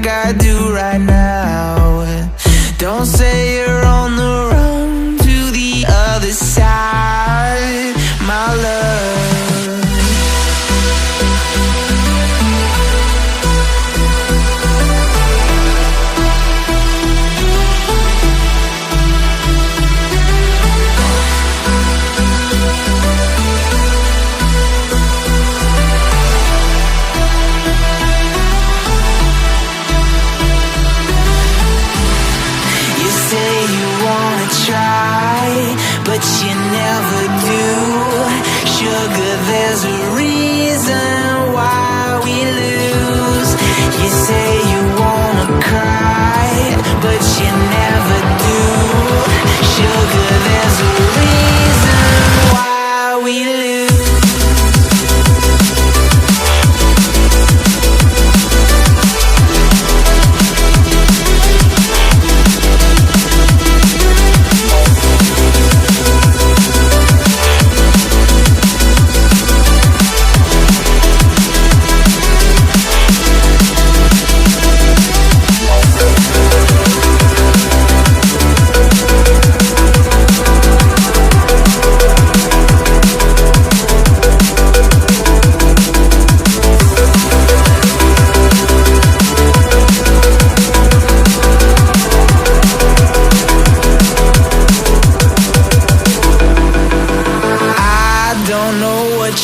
like I do right now. Don't say you're on the run to the other side, my love. But you never do. Sugar, there's a reason why we lose. You say you wanna cry, but you never do. Sugar, there's a reason why we lose.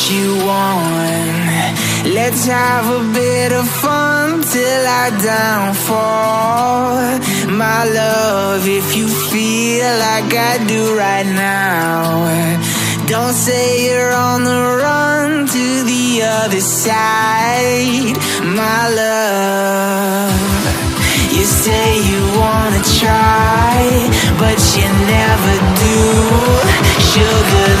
You want. Let's have a bit of fun till I downfall, my love. If you feel like I do right now, don't say you're on the run to the other side, my love. You say you wanna try, but you never do. Sugar,